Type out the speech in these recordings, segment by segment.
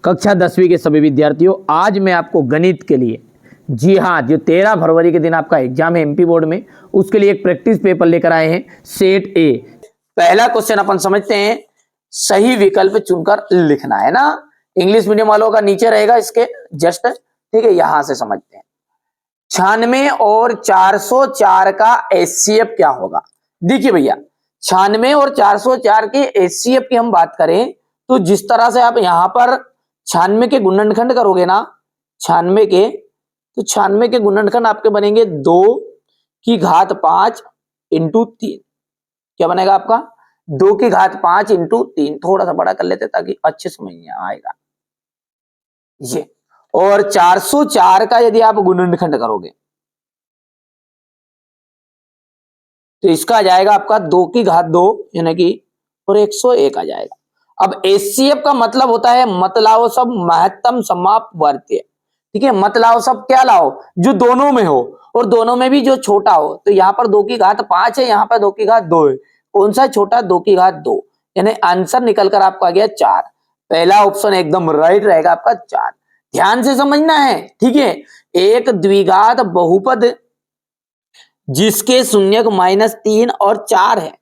कक्षा 10वीं के सभी विद्यार्थियों, आज मैं आपको गणित के लिए, जी हाँ, जो 13 फरवरी के दिन आपका एग्जाम है एमपी बोर्ड में, उसके लिए एक प्रैक्टिस पेपर लेकर आए हैं सेट ए। पहला क्वेश्चन अपन समझते हैं, सही विकल्प चुनकर लिखना है ना। इंग्लिश मीडियम वालों का नीचे रहेगा इसके जस्ट, ठीक है। यहां से समझते हैं, 96 और 404 का एचसीएफ क्या होगा। देखिए भैया, 96 और 404 के एचसीएफ की हम बात करें तो जिस तरह से आप यहां पर 96 के गुणनखंड करोगे ना, 96 के, तो 96 के गुणनखंड आपके बनेंगे 2 की घात 5 इंटू 3। क्या बनेगा आपका 2 की घात 5 इंटू 3। थोड़ा सा बड़ा कर लेते ताकि अच्छे समझ में आएगा ये। और 404 का यदि आप गुणनखंड करोगे तो इसका आ जाएगा आपका 2 की घात 2 यानी कि और 101 आ जाएगा। अब एचसीएफ का मतलब होता है मत लाओ सब महत्तम समापवर्त्य, ठीक है। मत लाओ सब क्या लाओ, जो दोनों में हो और दोनों में भी जो छोटा हो। तो यहाँ पर 2 की घात 5 है, यहाँ पर 2 की घात 2 है। कौन सा छोटा, 2 की घात 2, यानी आंसर निकलकर आपका आ गया 4। पहला ऑप्शन एकदम राइट रहेगा आपका 4। ध्यान से समझना है, ठीक है। एक द्विघात बहुपद जिसके शून्यक -3 और 4 है,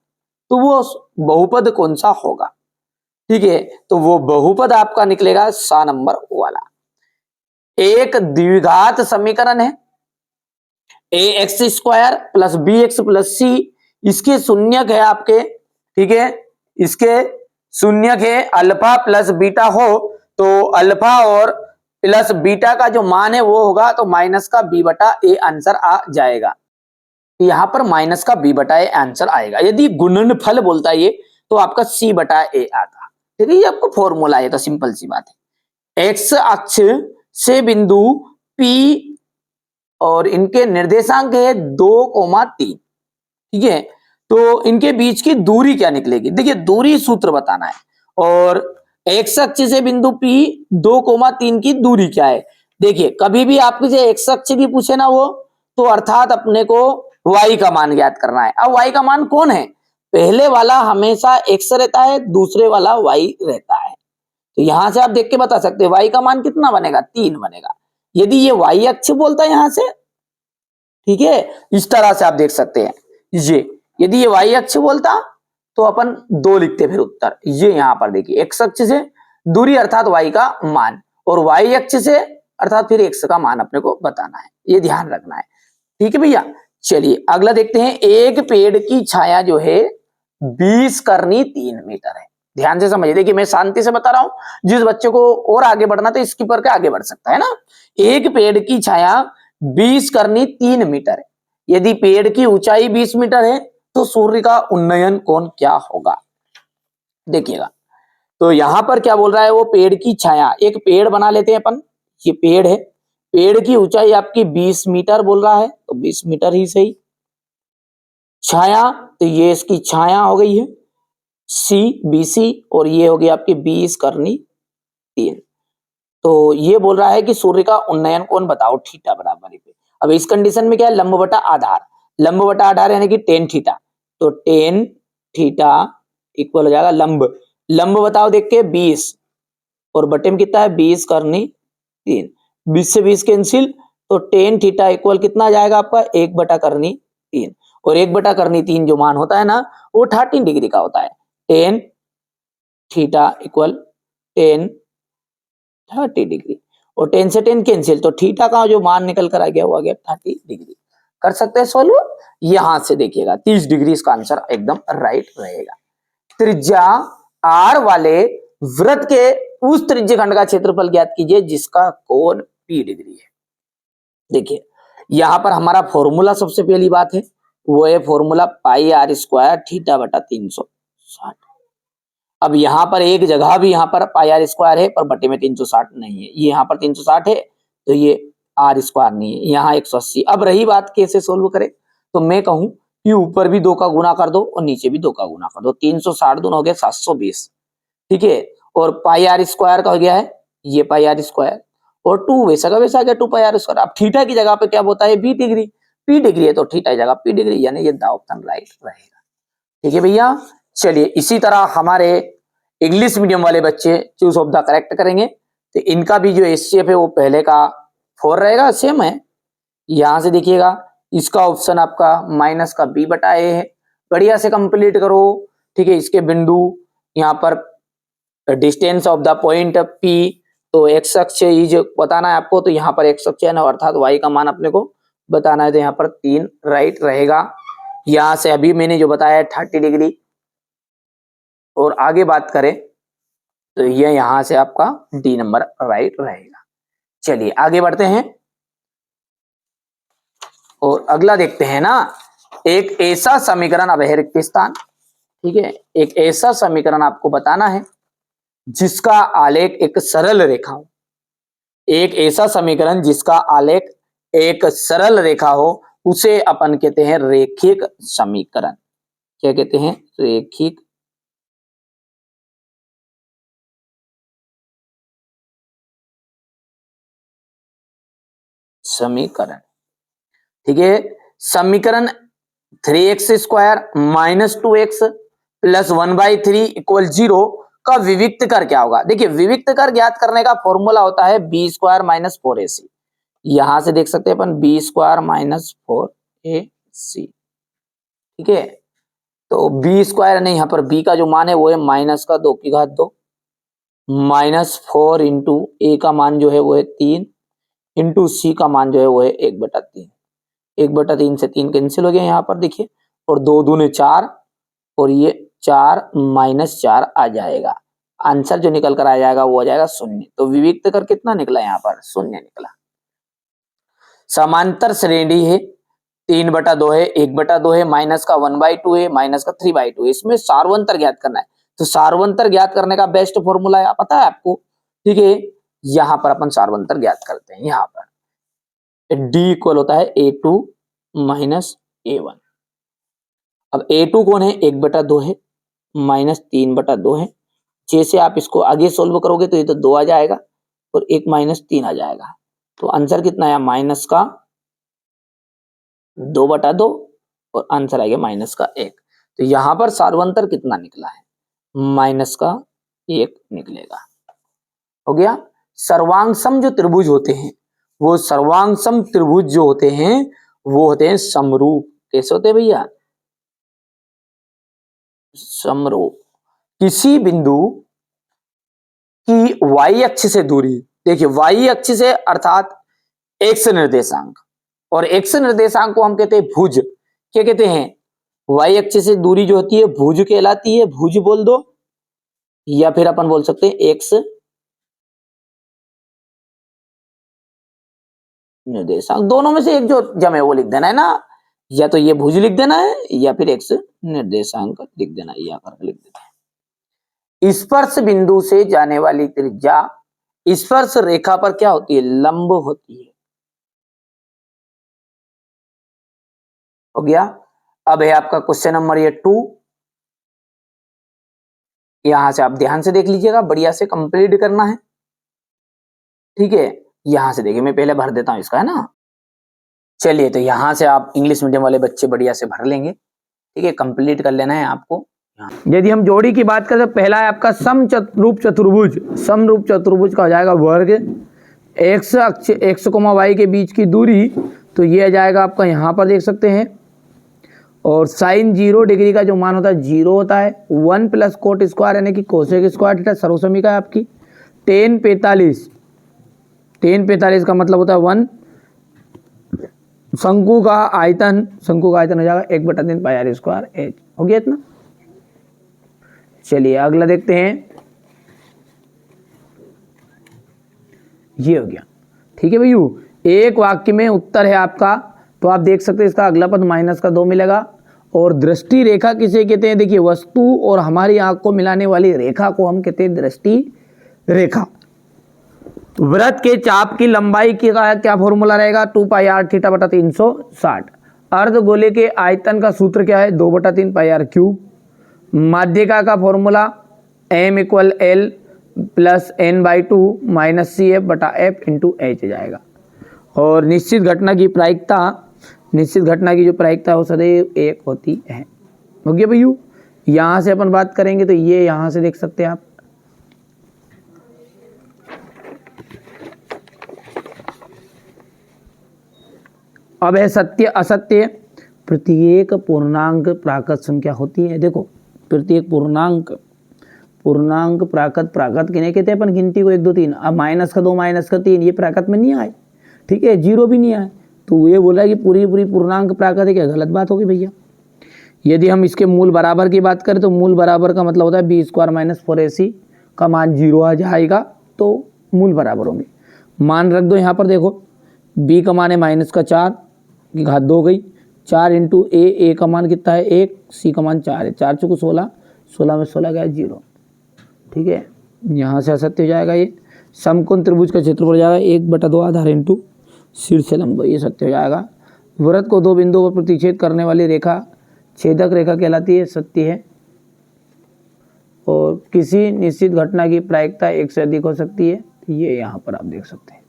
तो वो बहुपद कौन सा होगा, ठीक है। तो वो बहुपद आपका निकलेगा 7 नंबर वाला। एक द्विघात समीकरण है ax² plus bx plus c, इसके शून्यक है आपके, ठीक है। इसके शून्यक है अल्फा प्लस बीटा हो, तो अल्फा और प्लस बीटा का जो मान है वो होगा तो माइनस का b बटा a आंसर आ जाएगा। यहां पर माइनस का b बटा a आंसर आएगा। यदि गुणनफल बोलता है ये तो आपका c बटा a आता, ठीक है। ये आपको फॉर्मूला है, तो सिंपल सी बात है। x अक्ष से बिंदु P और इनके निर्देशांक है 2,3, ठीक है। तो इनके बीच की दूरी क्या निकलेगी, देखिए दूरी सूत्र बताना है। और x अक्ष से बिंदु P 2,3 की दूरी क्या है। देखिए कभी भी आपके से x अक्ष की पूछे ना वो, तो अर्थात अपने को y का मान ज्ञात करना है। अब y का मान कौन है, पहले वाला हमेशा x रहता है, दूसरे वाला y रहता है। तो यहां से आप देख के बता सकते हैं y का मान कितना बनेगा, 3 बनेगा। यदि ये y अक्ष बोलता है यहां से, ठीक है, इस तरह से आप देख सकते हैं ये। यदि ये y अक्ष बोलता तो अपन 2 लिखते फिर उत्तर। ये यहां पर देखिए x अक्ष से दूरी अर्थात y का मान, और y अक्ष से अर्थात फिर x का मान अपने को बताना है, ये ध्यान रखना है, ठीक है भैया। चलिए अगला देखते हैं। एक पेड़ की छाया जो है 20 करनी 3 मीटर है। ध्यान से समझिए, देखिए मैं शांति से बता रहा हूं, जिस बच्चे को और आगे बढ़ना तो इसकी पर के आगे बढ़ सकता है ना। एक पेड़ की छाया 20 करनी 3 मीटर है। यदि पेड़ की ऊंचाई 20 मीटर है तो सूर्य का उन्नयन कोण क्या होगा। देखिएगा, तो यहां पर क्या बोल रहा है, वो पेड़ की छाया, एक पेड़ बना लेते हैं अपन, ये पेड़ है, पेड़ की ऊंचाई आपकी 20 मीटर बोल रहा है, तो 20 मीटर ही सही। छाया, तो ये इसकी छाया हो गई है सी BC, और ये हो गई आपकी 20 करनी 3। तो ये बोल रहा है कि सूर्य का उन्नयन कोण बताओ थीटा बराबर है। अब इस कंडीशन में क्या है, लंब बटा आधार, लंब बटा आधार यानी कि tan थीटा, तो tan थीटा इक्वल हो जाएगा लंब, लंब बताओ देख के 20 और बटे में कितना है 20 करनी 3, 20 से 20 कैंसिल, तो tan थीटा इक्वल कितना आ जाएगा आपका 1 बटा करनी 3, और 1 बटा करनी 3 जो मान होता है ना वो 13 डिग्री का होता है। tan theta equal tan 30 degree, और 10 से 10 कैंसिल, तो थीटा का जो मान निकल कर आ गया वो आ गया 30 डिग्री। कर सकते हैं सोल्व। यहां से देखिएगा 30 डिग्री इसका आंसर एकदम राइट रहेगा। त्रिज्या R वाले वृत्त के उस त्रिज्यखंड का क्षेत्रफल ज्ञात कीजिए जिसका कोण P डिग्री है। देखिए यहां पर हमारा फॉर्मूला सबसे पहली बात है वो है फॉर्मूला πr² थीटा बटा 360। अब यहां पर एक जगह भी यहां पर πr² है पर बटे में 360 नहीं है, ये यहां पर 360 है तो ये r² नहीं है, यहाँ 180। अब रही बात कैसे सोल्व करें, तो मैं कहूं कि ऊपर भी 2 का गुना कर दो और नीचे भी 2 का गुना कर दो, 360 दूना हो गया 720, ठीक है। और πr² का हो गया है ये πr², और 2 वैसा का वैसा आ गया 2πr²। अब थीटा की जगह पे क्या होता है b डिग्री, p डिग्री है तो थीटा की जगह p डिग्री, यानी ये द ऑप्शन राइट रहेगा, ठीक है भैया। चलिए इसी तरह हमारे इंग्लिश मीडियम वाले बच्चे चूज ऑफ द करेक्ट करेंगे। तो इनका भी जो एचसीएफ है वो पहले का 4 रहेगा, सेम है। यहां से देखिएगा इसका ऑप्शन आपका माइनस का बी बटा ए है। बढ़िया से कंप्लीट करो, ठीक है। इसके बिंदु यहाँ पर distance of the point P, तो एक्स अक्ष इज बताना है आपको, तो यहाँ पर एक्स अक्ष है ना, अर्थात वाई का मान अपने को बताना है, तो यहाँ पर 3 राइट रहेगा। यहां से अभी मैंने जो बताया 30 डिग्री। और आगे बात करें तो ये यहां से आपका डी नंबर राइट रहेगा। चलिए आगे बढ़ते हैं और अगला देखते हैं ना। एक ऐसा समीकरण, अब है रिक्त स्थान, ठीक है। एक ऐसा समीकरण आपको बताना है जिसका आलेख एक सरल रेखा हो। एक ऐसा समीकरण जिसका आलेख एक सरल रेखा हो, उसे अपन कहते हैं रेखिक समीकरण। क्या कहते हैं? रेखिक समीकरण, ठीक है। समीकरण 3x² minus 2x plus 1/3 equal 0 का विविक्त कर क्या होगा? देखिए विविक्त कर ज्ञात करने का फॉर्मूला होता है b² माइनस 4ac। यहां से देख सकते हैं अपन b² माइनस 4ac, ठीक है। तो b² नहीं, यहाँ पर b का जो मान है वो है माइनस का 2 माइनस 4 इंटू ए का मान जो है वो है 3 इंटू सी का मान जो है वो है 1/3। 1/3 से 3 कैंसिल हो गया यहाँ पर देखिए, और 2 दूने 4 और ये 4 माइनस 4 आ जाएगा। आंसर जो निकल कर आ जाएगा वो आ जाएगा 0। तो विविक्त कर कितना निकला? यहाँ पर 0 निकला। समांतर श्रेणी है 3/2 है, 1/2 है, माइनस का 1/2 है, माइनस का 3/2 है। इसमें सार्वंतर ज्ञात करना है, तो सार्वंतर ज्ञात करने का बेस्ट फॉर्मूला है, पता है आपको, ठीक है। यहां पर अपन सार्वंतर ज्ञात करते हैं। यहाँ पर D इक्वल होता है A2 माइनस A1। अब A2 कौन है? 1/2 है, माइनस 3/2 है। जैसे आप इसको आगे सोल्व करोगे तो ये तो 2 आ जाएगा और 1 माइनस 3 आ जाएगा। तो आंसर कितना आया? माइनस का 2/2 और आंसर आ गया माइनस का 1। तो यहां पर सार्वंतर कितना निकला है? माइनस का 1 निकलेगा। हो गया। सर्वांग सम जो त्रिभुज होते हैं, वो सर्वांग सम त्रिभुज जो होते हैं वो होते हैं समरूप। कैसे होते हैं भैया? समरूप। किसी बिंदु की y अक्ष से दूरी, देखिए y अक्ष से अर्थात x निर्देशांक, और x निर्देशांक को हम कहते हैं भुज। क्या कहते हैं? y अक्ष से दूरी जो होती है भुज कहलाती है। भुज बोल दो, या फिर अपन बोल सकते हैं x निर्देशांक। दोनों में से एक जो जमे वो लिख देना है ना, या तो ये भुज लिख देना है या फिर x निर्देशांक लिख देना है, या कर लिख देना है। स्पर्श बिंदु से जाने वाली त्रिज्या स्पर्श रेखा पर क्या होती है? लंब होती है। हो गया। अब है आपका क्वेश्चन नंबर ये 2। यहां से आप ध्यान से देख लीजिएगा, बढ़िया से कंप्लीट करना है, ठीक है। यहां से देखिए, मैं पहले भर देता हूं इसका, है ना। चलिए, तो यहां से आप इंग्लिश मीडियम वाले बच्चे बढ़िया से भर लेंगे, ठीक है। कंप्लीट कर लेना है आपको। यदि हम जोड़ी की बात करें तो पहला है आपका समरूप चतुर्भुज। समरूप चतुर्भुज का हो जाएगा वर्ग एक्स अक्ष एक्स कोमा वाई के बीच की दूरी, तो ये आ जाएगा आपका, यहाँ पर देख सकते हैं। और साइन 0 डिग्री का जो मान होता है 0 होता है। 1 प्लस कोट स्क्वायर यानी कि कोसेक स्क्वायर थीटा सर्वसमीका है आपकी। tan 45 का मतलब होता है 1। शंकु का आयतन हो जाएगा 1/3 पाई r स्क्वायर h। हो गया इतना। चलिए अगला देखते हैं, ये हो गया, ठीक है भैया। एक वाक्य में उत्तर है आपका, तो आप देख सकते हैं इसका अगला पद माइनस का 2 मिलेगा। और दृष्टि रेखा किसे कहते हैं? देखिए वस्तु और हमारी आंख को मिलाने वाली रेखा को हम कहते हैं दृष्टि रेखा। वृत्त के चाप की लंबाई का क्या फॉर्मूला रहेगा? 2 पाई r थीटा बटा 360। अर्धगोले के आयतन का सूत्र क्या है? 2/3 पाई r क्यूब। माध्यिका का formula m equal l plus n/2 minus CF बटा F इंटू H जाएगा। और निश्चित घटना की प्रायिकता, निश्चित घटना की जो प्रायिकता है वो सदैव 1 होती है। हो गया भैया। यहाँ से अपन बात करेंगे तो ये यहाँ से देख सकते हैं आप, अब है सत्य असत्य। प्रत्येक पूर्णांक प्राकृत संख्या होती है, देखो प्रत्येक पूर्णांक प्राकृत किन्हें कहते हैं अपन गिनती को 1 2 3। अब माइनस का 2 माइनस का 3 ये प्राकृत में नहीं आए, ठीक है, 0 भी नहीं आए, तो ये बोला कि पूरी पूर्णांक प्राकृत है, क्या गलत बात होगी भैया। यदि हम इसके मूल बराबर की बात करें तो मूल बराबर का मतलब होता है बी स्क्वायर माइनस 4ac का मान 0 आ जाएगा, तो मूल बराबर होंगे। मान रख दो यहाँ पर, देखो b का मान है माइनस का 4 की घात 2 गई, 4 इंटू ए का मान कितना है 1, c का मान 4 है, 4 चौको 16, 16 में 16 गया 0, ठीक है। यहाँ से असत्य हो जाएगा, ये समकोण त्रिभुज का क्षेत्रफल हो जाएगा 1/2 आधार इंटू शीर्ष लंब, ये सत्य हो जाएगा। वृत्त को 2 बिंदुओं पर प्रतिच्छेद करने वाली रेखा छेदक रेखा कहलाती है, सत्य है। और किसी निश्चित घटना की प्रायिकता 1 से अधिक हो सकती है, ये यहाँ पर आप देख सकते हैं,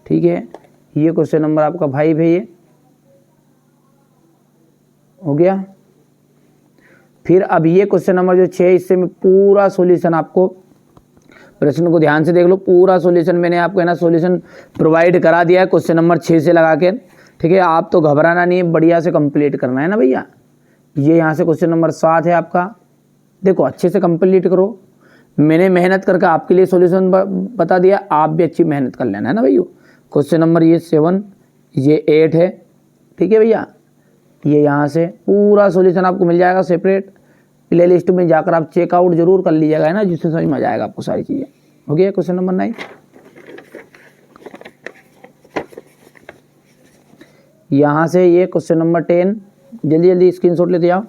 ठीक है। ये क्वेश्चन नंबर आपका 5 है, ये हो गया। फिर अब ये क्वेश्चन नंबर जो 6, इससे मैं पूरा सॉल्यूशन आपको, प्रश्न को ध्यान से देख लो, पूरा सॉल्यूशन मैंने आपको है ना सॉल्यूशन प्रोवाइड करा दिया है क्वेश्चन नंबर 6 से लगा के, ठीक है। आप तो घबराना नहीं है, बढ़िया से कंप्लीट करना है ना भैया। ये यहाँ से क्वेश्चन नंबर 7 है आपका, देखो अच्छे से कंप्लीट करो। मैंने मेहनत करके आपके लिए सॉल्यूशन बता दिया, आप भी अच्छी मेहनत कर लेना है ना भैया। क्वेश्चन नंबर ये 7, ये 8 है, ठीक है भैया। ये यहाँ से पूरा सॉल्यूशन आपको मिल जाएगा सेपरेट, प्ले लिस्ट में जाकर आप चेकआउट जरूर कर लीजिएगा, है ना, जिससे समझ में आ जाएगा आपको सारी चीज़ें। हो गया क्वेश्चन नंबर 9। यहाँ से ये क्वेश्चन नंबर 10, जल्दी जल्दी स्क्रीनशॉट लेते जाओ।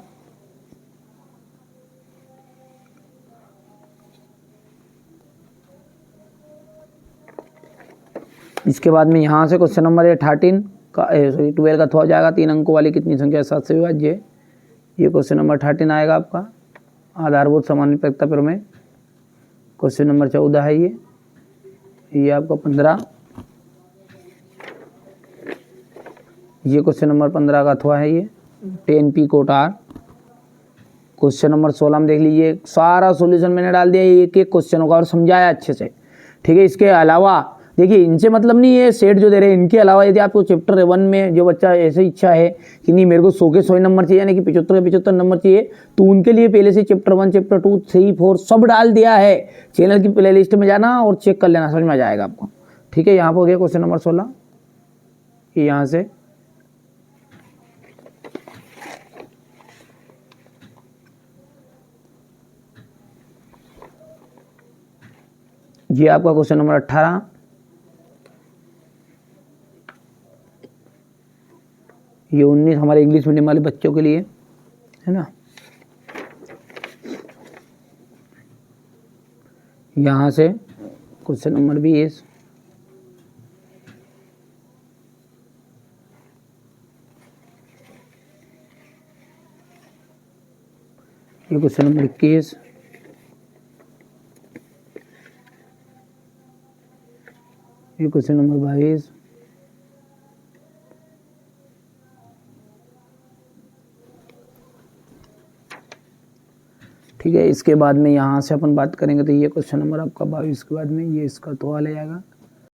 इसके बाद में यहाँ से क्वेश्चन नंबर 13 का 12 का हो जाएगा, 3 अंकों वाली कितनी संख्या 7 से विभाज्य है, ये क्वेश्चन नंबर 13 आएगा आपका। आधारभूत समानुपातिकता प्रमेय क्वेश्चन नंबर 14 है, ये आपका 15, ये क्वेश्चन नंबर 15 का अथवा है, ये 10p कोटार। क्वेश्चन नंबर 16 में देख लीजिए, सारा सॉल्यूशन मैंने डाल दिया एक एक क्वेश्चन होगा और समझाया अच्छे से, ठीक है। इसके अलावा देखिए, इनसे मतलब नहीं है सेट जो दे रहे हैं, इनके अलावा यदि आपको चैप्टर 1 में जो बच्चा ऐसे इच्छा है कि नहीं मेरे को 100 के 100 नंबर चाहिए, यानी कि 75 के 75 नंबर चाहिए, तो उनके लिए पहले से चैप्टर 1 चैप्टर 2 3 4 सब डाल दिया है। चैनल की प्ले लिस्ट में जाना और चेक कर लेना, समझ में आ जाएगा आपको, ठीक है। यहाँ पर हो गया क्वेश्चन नंबर 16, यहाँ से ये आपका क्वेश्चन नंबर 18, ये 19 हमारे इंग्लिश मीडियम वाले बच्चों के लिए है ना। यहाँ से क्वेश्चन नंबर 20, ये क्वेश्चन नंबर 21, ये क्वेश्चन नंबर 22, ठीक है। इसके बाद में यहाँ से अपन बात करेंगे तो ये क्वेश्चन नंबर आपका 22 के बाद में ये इसका तो आ जाएगा।